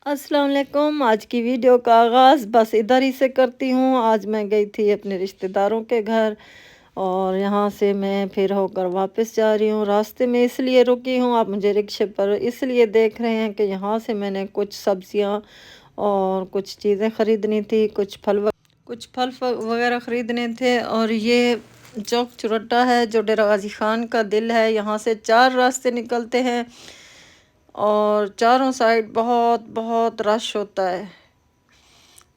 अस्सलाम वालेकुम। आज की वीडियो का आगाज़ बस इधर ही से करती हूँ। आज मैं गई थी अपने रिश्तेदारों के घर और यहाँ से मैं फिर होकर वापस जा रही हूँ। रास्ते में इसलिए रुकी हूँ, आप मुझे रिक्शे पर इसलिए देख रहे हैं कि यहाँ से मैंने कुछ सब्जियाँ और कुछ चीज़ें ख़रीदनी थी, कुछ फल वगैरह ख़रीदने थे। और ये चौक चुरट्टा है जो डेरा गाजी खान का दिल है। यहाँ से 4 रास्ते निकलते हैं और चारों साइड बहुत बहुत रश होता है।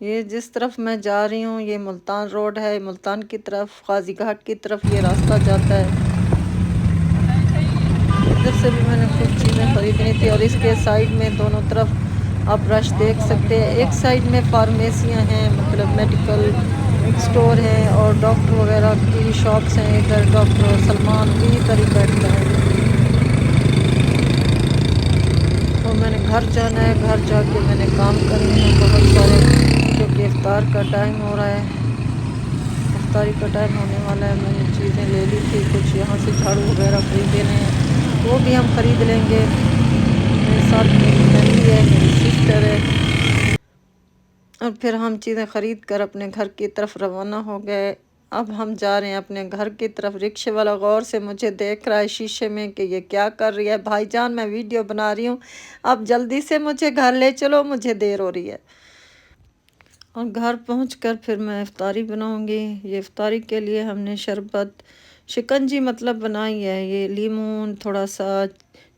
ये जिस तरफ मैं जा रही हूँ ये मुल्तान रोड है। मुल्तान की तरफ, गाजी घाट की तरफ ये रास्ता जाता है। इधर से भी मैंने कुछ चीज़ें ख़रीदनी थी और इसके साइड में दोनों तरफ आप रश देख सकते हैं। एक साइड में फार्मेसियाँ हैं, मतलब मेडिकल स्टोर हैं और डॉक्टर वगैरह की शॉप्स हैं। इधर डॉक्टर सलमान भी इधर ही बैठता है। तो मैंने घर जाना है, घर जाके मैंने काम करने हैं बहुत सारे, क्योंकि इफ्तार का टाइम हो रहा है, इफ्तारी का टाइम होने वाला है। मैंने चीज़ें ले ली थी, कुछ यहाँ से झाड़ू वगैरह ख़रीदे हैं, वो भी हम ख़रीद लेंगे। मेरे साथ मेरी फैमिली है, मेरी सिस्टर है और फिर हम चीज़ें ख़रीद कर अपने घर की तरफ रवाना हो गए। अब हम जा रहे हैं अपने घर की तरफ। रिक्शे वाला गौर से मुझे देख रहा है शीशे में कि ये क्या कर रही है। भाईजान मैं वीडियो बना रही हूँ, अब जल्दी से मुझे घर ले चलो, मुझे देर हो रही है। और घर पहुंचकर फिर मैं इफ्तारी बनाऊंगी। ये इफ्तारी के लिए हमने शरबत शिकंजी मतलब बनाई है। ये लीमू, थोड़ा सा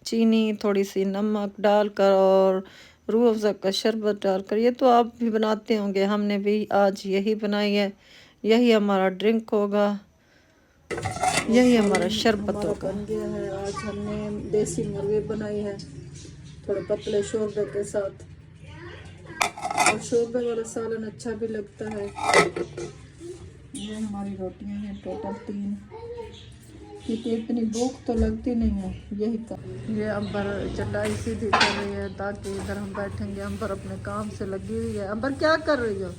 चीनी, थोड़ी सी नमक डालकर और रूह अफ़ज़ा का शरबत डालकर। ये तो आप भी बनाते होंगे, हमने भी आज यही बनाई है। यही हमारा ड्रिंक होगा, यही हमारा शरबत होगा। बन गया है। आज हमने देसी मुर्गे बनाई है थोड़े पतले शोरबे के साथ, और शोरबे वाला सालन अच्छा भी लगता है। ये हमारी रोटियां हैं टोटल 3, क्योंकि इतनी भूख तो लगती नहीं है। यही का ये अंबर चटाई सीधी कर रही है ताकि इधर हम बैठेंगे। अंबर अपने काम से लगी हुई है। अंबर क्या कर रही हो?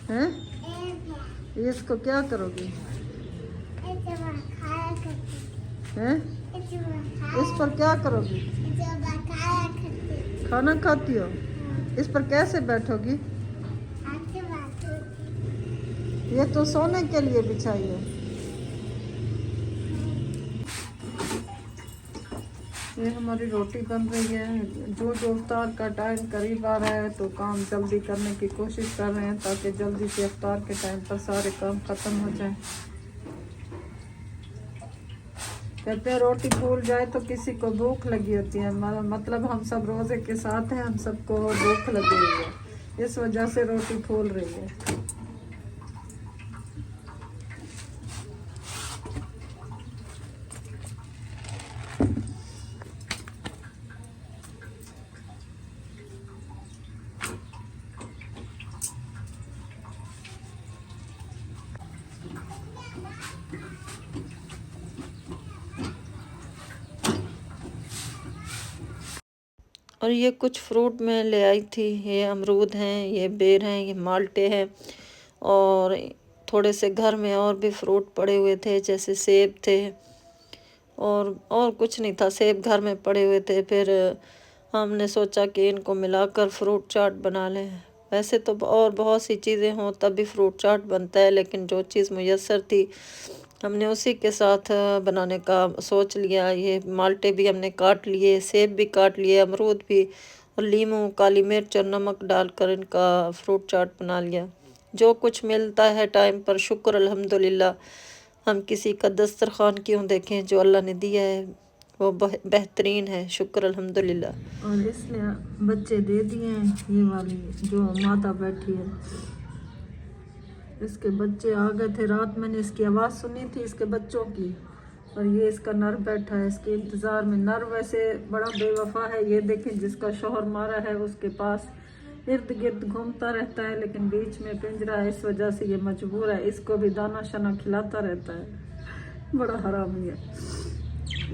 हैं? इसको क्या करोगी? हैं? इस पर क्या करोगी? खाना खाती हो? इस पर कैसे बैठोगी? ये तो सोने के लिए बिछाई है। ये हमारी रोटी बन रही है। जो जो इफ्तार का टाइम करीब आ रहा है तो काम जल्दी करने की कोशिश कर रहे हैं ताकि जल्दी से इफ्तार के टाइम पर सारे काम ख़त्म हो जाए। कहते हैं रोटी फूल जाए तो किसी को भूख लगी होती है, मतलब हम सब रोज़े के साथ हैं, हम सबको भूख लगी हुई है, इस वजह से रोटी फूल रही है। और ये कुछ फ्रूट मैं ले आई थी। ये अमरूद हैं, ये बेर हैं, ये माल्टे हैं और थोड़े से घर में और भी फ्रूट पड़े हुए थे, जैसे सेब थे और कुछ नहीं था। सेब घर में पड़े हुए थे, फिर हमने सोचा कि इनको मिलाकर फ्रूट चाट बना लें। वैसे तो और बहुत सी चीज़ें हों तब भी फ्रूट चाट बनता है, लेकिन जो चीज़ मुयस्सर थी हमने उसी के साथ बनाने का सोच लिया। ये माल्टे भी हमने काट लिए, सेब भी काट लिए, अमरूद भी, और लीमू, काली मिर्च और नमक डालकर इनका फ्रूट चाट बना लिया। जो कुछ मिलता है टाइम पर शुक्र अल्हम्दुलिल्लाह। हम किसी का दस्तरखान क्यों देखें, जो अल्लाह ने दिया है वो बेहतरीन है, शुक्र अल्हम्दुलिल्लाह। और इसने बच्चे दे दिए हैं। ये वाली जो माता बैठी है, इसके बच्चे आ गए थे। रात मैंने इसकी आवाज़ सुनी थी इसके बच्चों की, और ये इसका नर बैठा है इसके इंतज़ार में। नर वैसे बड़ा बेवफा है, ये देखें जिसका शोहर मारा है उसके पास इर्द गिर्द घूमता रहता है, लेकिन बीच में पिंजरा है, इस वजह से ये मजबूर है। इसको भी दाना शना खिलाता रहता है, बड़ा हरामी है।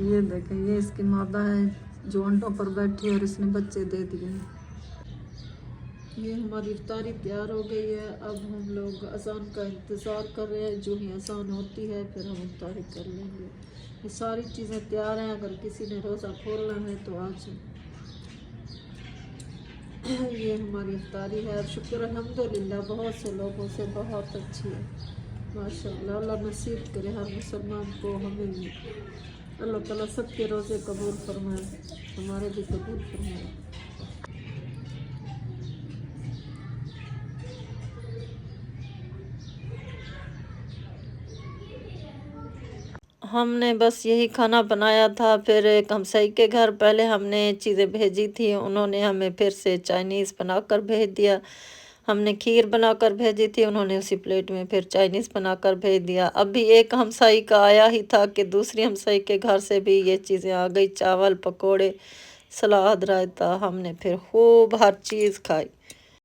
ये देखें, ये इसकी मादा है जो अंडों पर बैठी है और इसने बच्चे दे दिए हैं। ये हमारी इफ्तारी तैयार हो गई है। अब हम लोग अज़ान का इंतज़ार कर रहे हैं। जो ही अज़ान होती है फिर हम इफ्तारी कर लेंगे। ये सारी चीज़ें तैयार हैं, अगर किसी ने रोज़ा खोलना है तो आज ये हमारी इफ्तारी है और शुक्र अल्हम्दुलिल्लाह बहुत से लोगों से बहुत अच्छी है माशाअल्लाह। अल्लाह नसीब करे हर मुसलमान को, हमें भी अल्लाह ताला सबके रोज़े कबूल फरमाए, हमारे भी कबूल फरमाए। हमने बस यही खाना बनाया था। फिर एक हमसाई के घर पहले हमने चीज़ें भेजी थी, उन्होंने हमें फिर से चाइनीज़ बनाकर भेज दिया। हमने खीर बनाकर भेजी थी, उन्होंने उसी प्लेट में फिर चाइनीज़ बनाकर भेज दिया। अभी एक हमसाई का आया ही था कि दूसरी हमसाई के घर से भी ये चीज़ें आ गई, चावल, पकोड़े, सलाद, रायता। हमने फिर खूब हर चीज़ खाई।